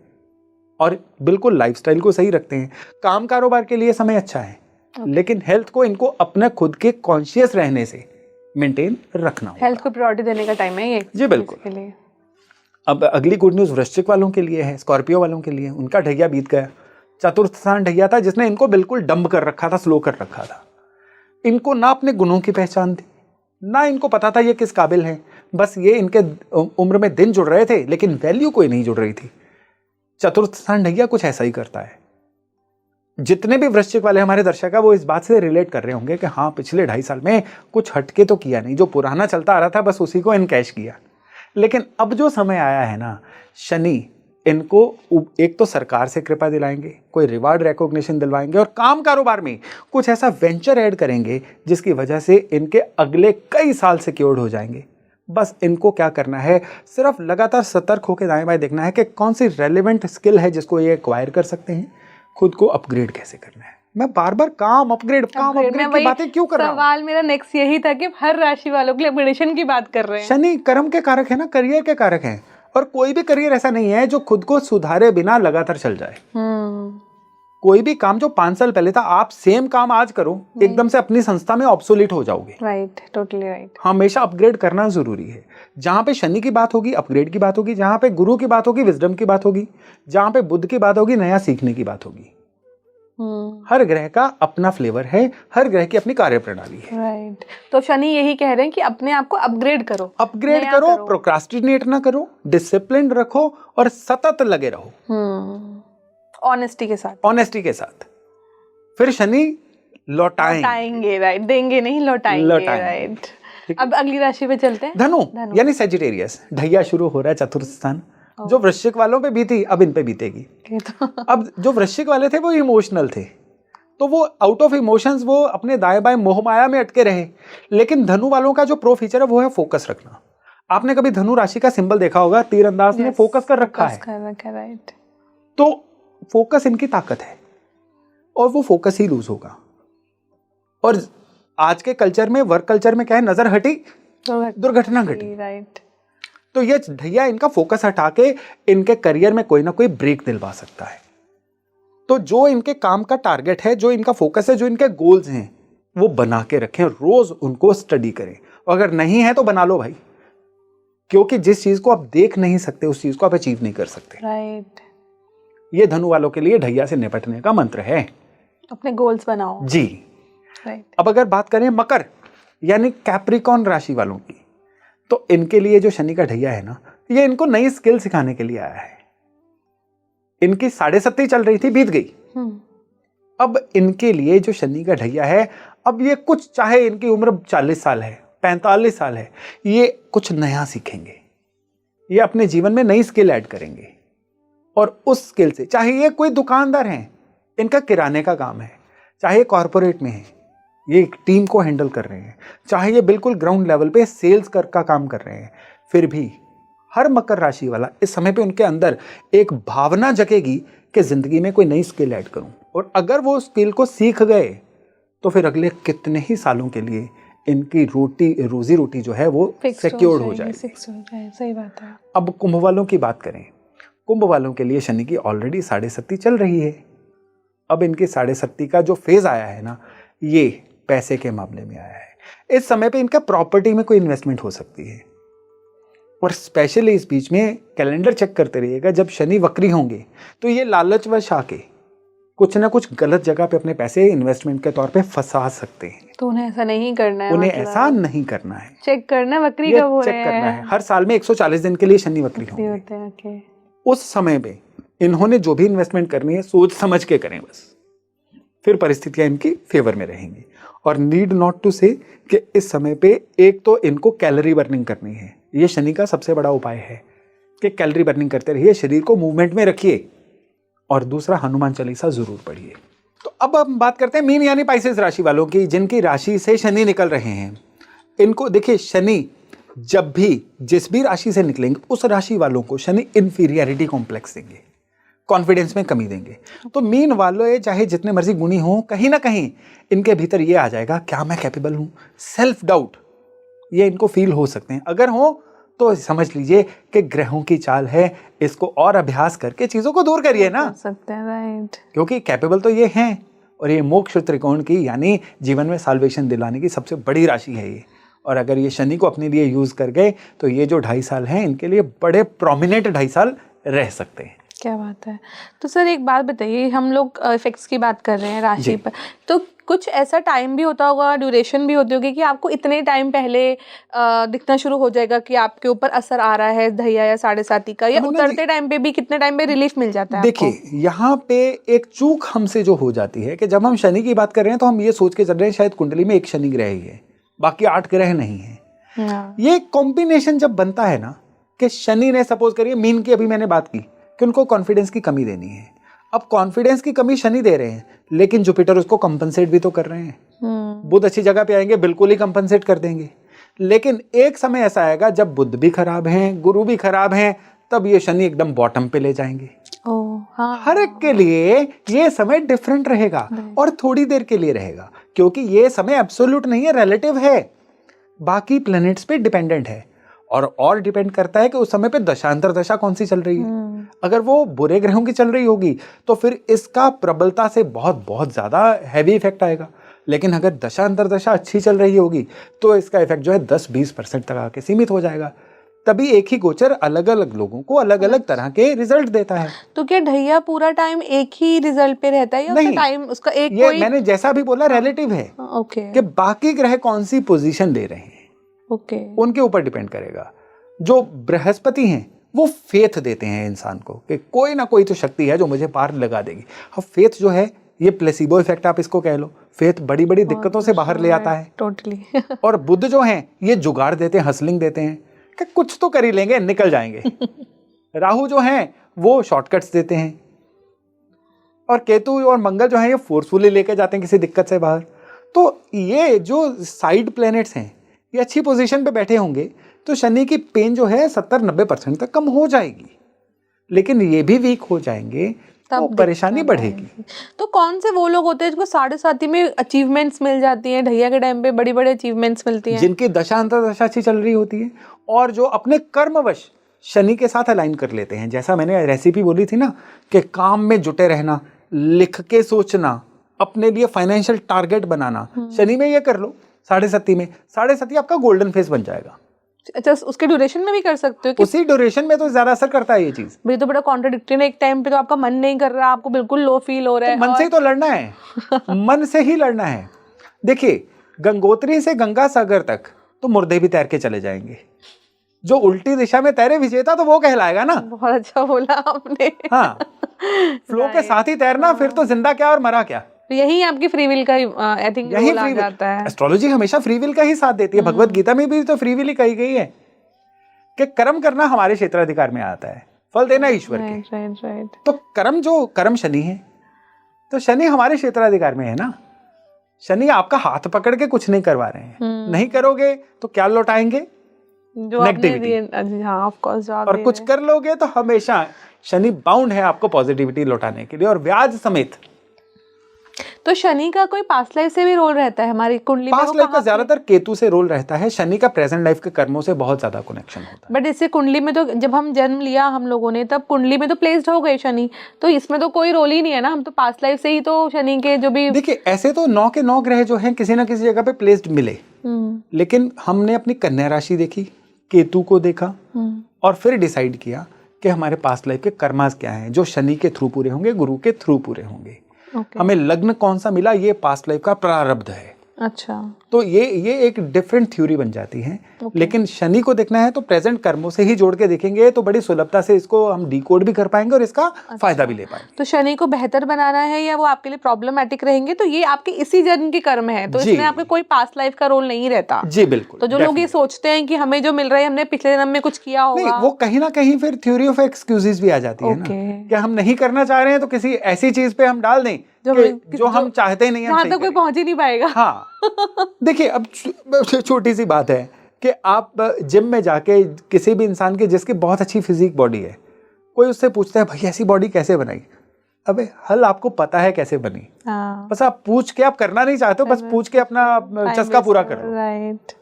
और बिल्कुल लाइफस्टाइल को सही रखते हैं, काम कारोबार के लिए समय अच्छा है। लेकिन हेल्थ को इनको अपने खुद के कॉन्शियस रहने से मेंटेन रखना होगा। हेल्थ को प्रायोरिटी देने का टाइम है ये। जी बिल्कुल। अब अगली गुड न्यूज वृश्चिक वालों के लिए है, स्कॉर्पियो वालों के लिए। उनका ढैया बीत गया। चतुर्थ स्थान ढैया था जिसने इनको बिल्कुल डंब कर रखा था, स्लो कर रखा था। इनको ना अपने गुणों की पहचान थी, ना इनको पता था ये किस काबिल हैं। बस ये इनके उम्र में दिन जुड़ रहे थे लेकिन वैल्यू कोई नहीं जुड़ रही थी। चतुर्थ स्थान ढैया कुछ ऐसा ही करता है। जितने भी वृश्चिक वाले हमारे दर्शक है वो इस बात से रिलेट कर रहे होंगे कि हाँ, पिछले 2.5 साल में कुछ हटके तो किया नहीं, जो पुराना चलता आ रहा था बस उसी को इनकैश किया। लेकिन अब जो समय आया है ना, शनि इनको एक तो सरकार से कृपा दिलाएंगे, कोई रिवार्ड रिकॉग्निशन दिलवाएंगे और काम कारोबार में कुछ ऐसा वेंचर ऐड करेंगे जिसकी वजह से इनके अगले कई साल सिक्योर्ड हो जाएंगे। बस इनको क्या करना है, सिर्फ लगातार सतर्क होकर दाएं बाएं देखना है कि कौन सी रेलेवेंट स्किल है जिसको ये एक्वायर कर सकते हैं, खुद को अपग्रेड कैसे करना है। मैं बार बार काम अपग्रेड की बातें क्यों कर रहा हूं? सवाल मेरा नेक्स्ट यही था कि हर राशि वालों के लिए अपग्रेडेशन की बात कर रहे हैं। शनि कर्म के कारक है ना, करियर के कारक हैं, और कोई भी करियर ऐसा नहीं है जो खुद को सुधारे बिना लगातार चल जाए। कोई भी काम जो 5 साल पहले था, आप सेम काम आज करो, एकदम से अपनी संस्था में ऑब्सोलीट हो जाओगे। Right, totally right. हमेशा अपग्रेड करना जरूरी है। जहां पे शनि की बात होगी अपग्रेड की बात होगी, जहां पे गुरु की बात होगी विजडम की बात होगी, जहां पे बुध की बात होगी नया सीखने की बात होगी। हर ग्रह का अपना फ्लेवर है, हर ग्रह की अपनी कार्य प्रणाली है। राइट। तो शनि यही कह रहे हैं कि अपने आप को अपग्रेड करो, प्रोक्रास्टिनेट ना करो, डिसिप्लिन रखो और सतत लगे रहो। ऑनेस्टी के साथ। फिर शनि लौटाएंगे। राइट, देंगे नहीं, लौटाएंगे। राइट। अब अगली राशि पे चलते हैं। धनु यानी सेजिटेरियस, ढैया शुरू हो रहा है, चतुर्थ स्थान। जो वृश्चिक वालों पे बीती अब इन पे बीतेगी। अब जो वृश्चिक वाले थे वो इमोशनल थे, तो वो आउट ऑफ इमोशंस वो अपने दाएं बाएं मोह माया में अटके रहे। लेकिन धनु वालों का जो प्रो फीचर है वो है फोकस रखना। आपने कभी धनु राशि का सिंबल देखा होगा, तीरंदाज ने फोकस कर रखा है। राइट। तो फोकस इनकी ताकत है और वो फोकस ही लूज होगा। और आज के कल्चर में, वर्क कल्चर में क्या है, नजर हटी दुर्घटना घटी। राइट। तो ये ढैया इनका फोकस हटा के इनके करियर में कोई ना कोई ब्रेक दिलवा सकता है। तो जो इनके काम का टारगेट है, जो इनका फोकस है, जो इनके गोल्स हैं, वो बना के रखें, रोज उनको स्टडी करें। अगर नहीं है तो बना लो भाई, क्योंकि जिस चीज को आप देख नहीं सकते उस चीज को आप अचीव नहीं कर सकते। राइट। ये धनु वालों के लिए ढैया से निपटने का मंत्र है। अपने गोल्स बनाओ जी। राइट। अब अगर बात करें मकर यानी कैप्रिकॉन राशि वालों की, तो इनके लिए जो शनि का ढैया है ना, ये इनको नई स्किल सिखाने के लिए आया है। इनकी 7.5 चल रही थी, बीत गई। अब इनके लिए जो शनि का ढैया है, अब ये कुछ, चाहे इनकी उम्र 40 साल है, 45 साल है, ये कुछ नया सीखेंगे। ये अपने जीवन में नई स्किल ऐड करेंगे और उस स्किल से, चाहे ये कोई दुकानदार हैं, इनका किराने का काम है, चाहे कॉर्पोरेट में है, ये एक टीम को हैंडल कर रहे हैं, चाहे ये बिल्कुल ग्राउंड लेवल पे सेल्स का काम कर रहे हैं, फिर भी हर मकर राशि वाला इस समय पे उनके अंदर एक भावना जगेगी कि जिंदगी में कोई नई स्किल ऐड करूं। और अगर वो स्किल को सीख गए तो फिर अगले कितने ही सालों के लिए इनकी रोजी रोटी जो है वो सिक्योर्ड हो जाएगी। सही बात है। अब कुंभ वालों की बात करें, कुंभ वालों के लिए शनि की ऑलरेडी 7.5 चल रही है। अब इनकी 7.5 का जो फेज आया है ना, ये पैसे के मामले में आया है। इस समय पे इनका प्रॉपर्टी में कोई इन्वेस्टमेंट हो सकती है। और स्पेशली इस बीच में कैलेंडर चेक करते रहिएगा, जब शनि वक्री होंगे तो ये लालचवश आके कुछ ना कुछ गलत जगह पे अपने पैसे इन्वेस्टमेंट के तौर पे फंसा सकते हैं। तो उन्हें ऐसा नहीं करना है, उन्हें ऐसा नहीं करना है। चेक करना है वक्री कब हो रहे हैं। चेक करना है। हर साल में 140 दिन के लिए शनि वक्री होते हैं। उस समय पे इन्होंने जो भी इन्वेस्टमेंट करनी है सोच समझ के करें बस, फिर परिस्थितियां इनकी फेवर में रहेंगी। और नीड नॉट टू से कि इस समय पे एक तो इनको कैलोरी बर्निंग करनी है। ये शनि का सबसे बड़ा उपाय है कि कैलोरी बर्निंग करते रहिए, शरीर को मूवमेंट में रखिए, और दूसरा हनुमान चालीसा जरूर पढ़िए। तो अब हम बात करते हैं मीन यानी पाइसेस राशि वालों की, जिनकी राशि से शनि निकल रहे हैं। इनको देखिए, शनि जब भी जिस भी राशि से निकलेंगे उस राशि वालों को शनि इंफीरियरिटी कॉम्प्लेक्स देंगे, कॉन्फिडेंस में कमी देंगे। तो मीन वालों चाहे जितने मर्जी गुणी हों, कहीं ना कहीं इनके भीतर ये आ जाएगा, क्या मैं कैपेबल हूं, सेल्फ डाउट ये इनको फील हो सकते हैं। अगर हो तो समझ लीजिए कि ग्रहों की चाल है, इसको और अभ्यास करके चीजों को दूर करिए ना। सकते हैं, राइट। क्योंकि कैपेबल तो ये हैं, और ये मोक्ष त्रिकोण की यानी जीवन में साल्वेशन दिलाने की सबसे बड़ी राशि है ये। और अगर ये शनि को अपने लिए यूज कर गए तो ये जो 2.5 साल हैं इनके लिए बड़े प्रोमिनेंट 2.5 साल रह सकते हैं। क्या बात है। तो सर एक बात बताइए, हम लोग इफेक्ट्स की बात कर रहे हैं राशि पर, तो कुछ ऐसा टाइम भी होता होगा, ड्यूरेशन भी होती होगी कि आपको इतने टाइम पहले दिखना शुरू हो जाएगा कि आपके ऊपर असर आ रहा है ढैया या 7.5 का, या उतरते टाइम पे भी कितने टाइम पे रिलीफ मिल जाता है? देखिए, यहाँ पे एक चूक हमसे जो हो जाती है कि जब हम शनि की बात कर रहे हैं तो हम ये सोच के चल रहे हैं शायद कुंडली में एक शनि ग्रह ही है, बाकी 8 ग्रह नहीं है। ये कॉम्बिनेशन जब बनता है ना, कि शनि ने, सपोज करिए मीन की अभी मैंने बात की कि उनको कॉन्फिडेंस की कमी देनी है। अब कॉन्फिडेंस की कमी शनि दे रहे हैं, लेकिन जुपिटर उसको कंपनसेट भी तो कर रहे हैं। बुध अच्छी जगह पे आएंगे, बिल्कुल ही कंपनसेट कर देंगे। लेकिन एक समय ऐसा आएगा जब बुध भी खराब हैं, गुरु भी खराब हैं, तब ये शनि एकदम बॉटम पे ले जाएंगे। हाँ। हर एक के लिए ये समय डिफरेंट रहेगा और थोड़ी देर के लिए रहेगा, क्योंकि ये समय एब्सोल्यूट नहीं है, रिलेटिव है, बाकी प्लैनेट्स पे डिपेंडेंट है और डिपेंड करता है कि उस समय पे दशांतर दशा कौन सी चल रही है। अगर वो बुरे ग्रहों की चल रही होगी तो फिर इसका प्रबलता से बहुत बहुत ज्यादा हैवी इफेक्ट आएगा, लेकिन अगर दशांतर दशा अच्छी चल रही होगी तो इसका इफेक्ट जो है 10-20% तक आके सीमित हो जाएगा। तभी एक ही गोचर अलग अलग लोगों को अलग अलग तरह के रिजल्ट देता है। तो क्या ढैया पूरा टाइम एक ही रिजल्ट पे रहता है या उसका टाइम उसका एक ये मैंने जैसा भी बोला रिलेटिव है। ओके। कि बाकी ग्रह कौन सी पोजीशन ले रहे हैं, ओके, उनके ऊपर डिपेंड करेगा। जो बृहस्पति हैं वो फेथ देते हैं इंसान को कि कोई ना कोई तो शक्ति है जो मुझे पार लगा देगी। अब फेथ जो है ये प्लेसिबो इफेक्ट आप इसको कह लो। फेथ बड़ी बड़ी दिक्कतों से बाहर ले आता है टोटली। और बुध जो हैं ये जुगाड़ देते हैं, हसलिंग देते हैं कि कुछ तो कर ही लेंगे, निकल जाएंगे। राहु जो हैं वो शॉर्टकट्स देते हैं और केतु और मंगल जो हैं ये फोर्सफुली लेके जाते हैं किसी दिक्कत से बाहर। तो ये जो साइड प्लैनेट्स हैं ये अच्छी पोजीशन पे बैठे होंगे तो शनि की पेन जो है 70-90% तक कम हो जाएगी, लेकिन ये भी वीक हो जाएंगे तो परेशानी बढ़ेगी। तो कौन से वो लोग होते हैं जिनको 7.5 में अचीवमेंट्स मिल जाती हैं, ढैया के टाइम पे बड़ी बड़ी अचीवमेंट्स मिलती हैं? जिनकी दशा अंतर्दशा अच्छी चल रही होती है और जो अपने कर्मवश शनि के साथ अलाइन कर लेते हैं। जैसा मैंने रेसिपी बोली थी ना कि काम में जुटे रहना, लिख के सोचना, अपने लिए फाइनेंशियल टारगेट बनाना, शनि में ये कर लो। 7.5 में 7.5 आपका गोल्डन फेस बन जाएगा। अच्छा, उसके ड्यूरेशन में भी कर सकते हो कि उसी ड्यूरेशन में तो ज्यादा असर करता है ये चीज। ये तो बड़ा कॉन्ट्रडिक्टरी है। एक टाइम पे तो आपका मन नहीं कर रहा, आपको बिल्कुल लो फील हो रहा है। मन से ही तो लड़ना है। मन से ही लड़ना है। देखिए गंगोत्री से गंगा सागर तक तो मुर्दे भी तैर के चले जाएंगे। जो उल्टी दिशा में तैरे विजेता तो वो कहलाएगा ना। बहुत अच्छा बोला आपने। हाँ, फ्लो के साथ ही तैरना, फिर तो जिंदा क्या और मरा क्या। यही आपकी फ्री विल का आई थिंक रोल आ जाता है। एस्ट्रोलॉजी हमेशा फ्री विल का ही साथ देती है। भगवत गीता में भी तो फ्री विल ही कही गई है कि कर्म करना हमारे क्षेत्राधिकार में आता है, फल देना ईश्वर के। राइट। तो कर्म शनि है, तो शनि हमारे क्षेत्राधिकार में है ना। शनि आपका हाथ पकड़ के कुछ नहीं करवा रहे हैं। नहीं करोगे तो क्या लौटाएंगे? नेगेटिविटी। हाँ, ऑफ कोर्स। और कुछ कर लोगे तो हमेशा शनि बाउंड है आपको पॉजिटिविटी लौटाने के लिए, और ब्याज समेत। तो शनि का कोई पास्ट लाइफ से भी रोल रहता है हमारी कुंडली में? पास्ट लाइफ का ज्यादातर केतु से रोल रहता है। शनि का प्रेजेंट लाइफ के कर्मों से बहुत ज्यादा कनेक्शन होता है। बट इससे कुंडली में तो जब हम जन्म लिया हम लोगों ने, तब कुंडली में तो प्लेस्ड हो गए शनि, तो इसमें तो कोई रोल ही नहीं है ना। हम तो पास्ट लाइफ से ही तो शनि के जो भी, देखिए ऐसे तो 9 के 9 ग्रह जो हैं किसी ना किसी जगह पे प्लेस्ड मिले, लेकिन हमने अपनी कन्या राशि देखी, केतु को देखा और फिर डिसाइड किया कि हमारे पास्ट लाइफ के कर्मास क्या हैं जो शनि के थ्रू पूरे होंगे, गुरु के थ्रू पूरे होंगे। हमें लग्न कौन सा मिला, ये पास्ट लाइफ का प्रारब्ध है। अच्छा, तो ये एक डिफरेंट थ्योरी बन जाती है। लेकिन शनि को देखना है तो प्रेजेंट कर्मों से ही जोड़ के देखेंगे तो बड़ी सुलभता से इसको हम डिकोड भी कर पाएंगे और इसका फायदा भी ले पाएंगे। तो शनि को बेहतर बनाना है या वो आपके लिए प्रॉब्लमेटिक रहेंगे, तो ये आपके इसी जन्म के कर्म है, तो इसमें आपके कोई पास्ट लाइफ का रोल नहीं रहता। जी बिल्कुल। तो जो लोग ये सोचते हैं कि हमें जो मिल रहा है हमने पिछले जन्म में कुछ किया होगा, नहीं, वो कहीं ना कहीं फिर थ्योरी ऑफ एक्सक्यूजेस भी आ जाती है ना कि हम नहीं करना चाह रहे हैं तो किसी ऐसी चीज पे हम डाल दें जो हम चाहते नहीं, जहाँ तक कोई पहुंच ही नहीं पाएगा। हाँ, देखिए अब छोटी सी बात है कि आप जिम में जाके किसी भी इंसान के जिसकी बहुत अच्छी फिजिक बॉडी है, कोई उससे पूछता है भाई ऐसी बॉडी कैसे बनाई? अबे हल आपको पता है कैसे बनी। बस आप पूछ के, आप करना नहीं चाहते हो, बस पूछ के अपना चस्का पूरा कर लो। राइट।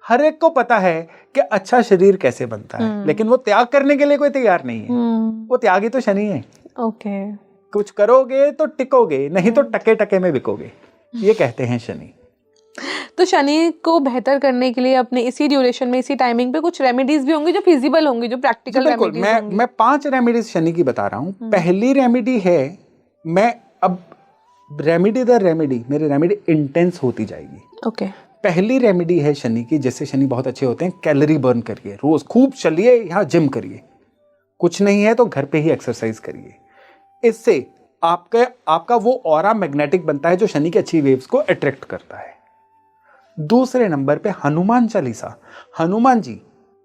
हर एक को पता है कि अच्छा शरीर कैसे बनता है, लेकिन वो त्याग करने के लिए कोई तैयार नहीं है। वो त्यागी तो शनि है। ओके। कुछ करोगे तो टिकोगे, नहीं तो टके टके में बिकोगे, ये कहते हैं शनि। तो शनि को बेहतर करने के लिए अपने इसी ड्यूरेशन में, इसी टाइमिंग पे कुछ रेमेडीज भी होंगी जो फिजिबल होंगी, जो प्रैक्टिकल रेमेडीज होंगी? मैं 5 रेमेडीज शनि की बता रहा हूँ। पहली रेमेडी है, मैं अब रेमेडी दर रेमेडी मेरी रेमेडी इंटेंस होती जाएगी। ओके। पहली रेमेडी है शनि की, जिससे शनि बहुत अच्छे होते हैं। कैलोरी बर्न करिए, रोज खूब चलिए, यहाँ जिम करिए, कुछ नहीं है तो घर पे ही एक्सरसाइज करिए। इससे आपका वो ऑरा मैग्नेटिक बनता है जो शनि की अच्छी वेव्स को अट्रैक्ट करता है। दूसरे नंबर पे हनुमान चालीसा। हनुमान जी,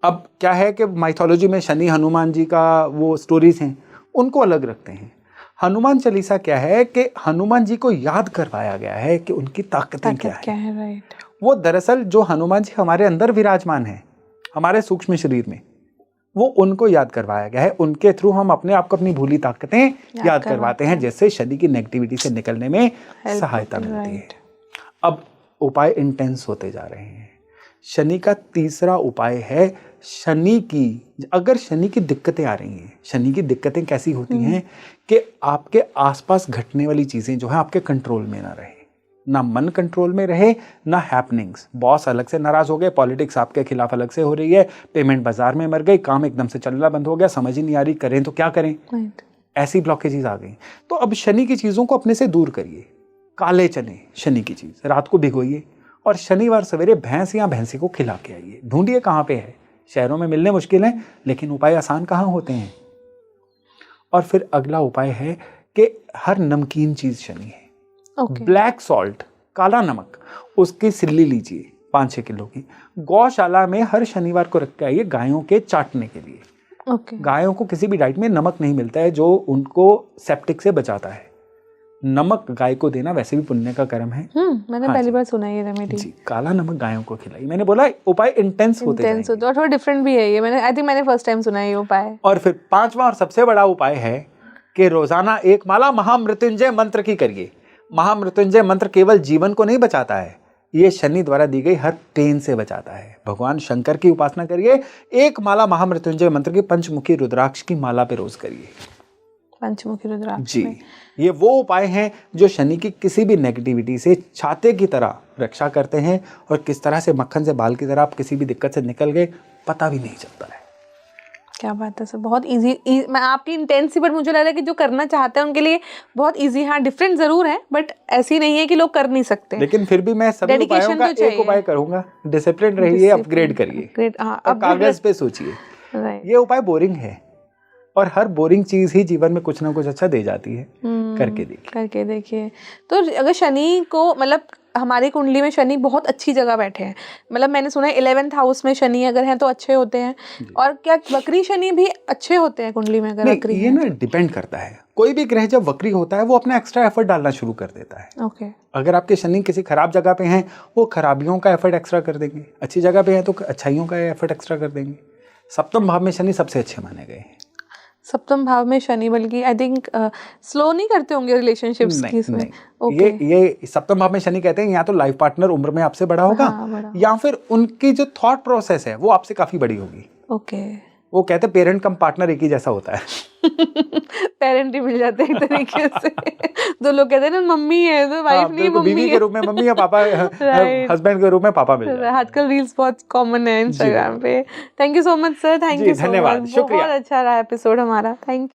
अब क्या है कि माइथोलॉजी में शनि हनुमान जी का वो स्टोरीज हैं, उनको अलग रखते हैं। हनुमान चालीसा क्या है कि हनुमान जी को याद करवाया गया है कि उनकी ताकतें क्या है। राइट। वो दरअसल जो हनुमान जी हमारे अंदर विराजमान है, हमारे सूक्ष्म शरीर में, वो उनको याद करवाया गया है। उनके थ्रू हम अपने आप को अपनी भूली ताकतें याद करवाते हैं, जिससे शनि की नेगेटिविटी से निकलने में सहायता मिलती है। अब उपाय इंटेंस होते जा रहे हैं। शनि का तीसरा उपाय है, शनि की अगर शनि की दिक्कतें आ रही हैं, शनि की दिक्कतें कैसी होती हैं कि आपके आसपास घटने वाली चीज़ें जो है आपके कंट्रोल में ना रहे, ना मन कंट्रोल में रहे, ना हैपनिंग्स। बॉस अलग से नाराज हो गए, पॉलिटिक्स आपके खिलाफ अलग से हो रही है, पेमेंट बाजार में मर गई, काम एकदम से चलना बंद हो गया, समझ ही नहीं आ रही करें तो क्या करें, ऐसी ब्लॉकेजेस आ गई। तो अब शनि की चीज़ों को अपने से दूर करिए। काले चने शनि की चीज़, रात को भिगोइए और शनिवार सवेरे भैंस या भैंसी को खिला के आइए। ढूंढिए कहाँ पे है, शहरों में मिलने मुश्किल है, लेकिन उपाय आसान कहाँ होते हैं। और फिर अगला उपाय है कि हर नमकीन चीज़ शनि है। ब्लैक सॉल्ट, काला नमक, उसकी सिल्ली लीजिए 5-6 किलो की, गौशाला में हर शनिवार को रख के आइए गायों के चाटने के लिए। गायों को किसी भी डाइट में नमक नहीं मिलता है जो उनको सेप्टिक से बचाता है। नमक गाय को देना वैसे भी पुण्य का कर्म है। मैंने पहली बार सुना ये रेमेडी जी। काला नमक गायों को खिलाइए। मैंने बोला उपाय इंटेंस होते जाएंगे और थोड़ा डिफरेंट भी है ये। मैंने फर्स्ट टाइम सुना है ये उपाय। और फिर 5वां और सबसे बड़ा उपाय है कि रोजाना एक माला महामृत्युंजय मंत्र की करिए। महामृत्युंजय मंत्र केवल जीवन को नहीं बचाता है, ये शनि द्वारा दी गई हर पेन से बचाता है। भगवान शंकर की उपासना करिए। एक माला महामृत्युंजय मंत्र की पंचमुखी रुद्राक्ष की माला पे रोज करिए। पंचमुखी रुद्राक्ष जी। ये वो उपाय हैं जो शनि की किसी भी नेगेटिविटी से छाते की तरह रक्षा करते हैं, और किस तरह से मक्खन से बाल की तरह आप किसी भी दिक्कत से निकल गए पता भी नहीं चलता है। क्या बात है सर, बहुत इजी। मैं आपकी इंटेंसिटी पर मुझे लग रहा है कि जो करना चाहते हैं उनके लिए बहुत इजी। हाँ, डिफरेंट जरूर है, बट ऐसी नहीं है कि लोग कर नहीं सकते। लेकिन फिर भी मैं सभी उपायों का एक उपाय करूंगा, डिसिप्लिन रहिए, अपग्रेड करिए, कागज पे सोचिए। ये उपाय बोरिंग है और हर बोरिंग चीज ही जीवन में कुछ ना कुछ अच्छा दे जाती है। करके देखिए। तो अगर शनि को, मतलब हमारी कुंडली में शनि बहुत अच्छी जगह बैठे हैं, मतलब मैंने सुना है 11th हाउस में शनि अगर हैं तो अच्छे होते हैं। और क्या वक्री शनि भी अच्छे होते हैं कुंडली में अगर वक्री ये ना डिपेंड करता है। कोई भी ग्रह जब वक्री होता है वो अपना एक्स्ट्रा एफर्ट डालना शुरू कर देता है। अगर आपके शनि किसी खराब जगह पे हैं, वो खराबियों का एफर्ट एक्स्ट्रा कर देंगे। अच्छी जगह पे हैं तो अच्छाइयों का एफर्ट एक्स्ट्रा कर देंगे। सप्तम भाव में शनि सबसे अच्छे माने गए हैं। सप्तम भाव में शनि, बल्कि आई थिंक स्लो नहीं करते होंगे रिलेशनशिप्स की इसमें। ये सप्तम भाव में शनि कहते हैं या तो लाइफ पार्टनर उम्र में आपसे बड़ा होगा, या फिर उनकी जो थॉट प्रोसेस है वो आपसे काफी बड़ी होगी। वो कहते हैं पेरेंट कम पार्टनर एक ही जैसा होता है। पेरेंट ही मिल जाते हैं एक तरीके से। दो लोग कहते हैं ना मम्मी है तो वाइफ नहीं, मम्मी बीवी के रूप में मम्मी या पापा, हस्बैंड के रूप में पापा मिल जाते हैं। आजकल रील्स बहुत कॉमन है इंस्टाग्राम पे। Thank you so much sir, thank you, धन्यवाद, शुक्रिया। बहुत अच्छा रहा एपिसोड हमारा, थैंक यू।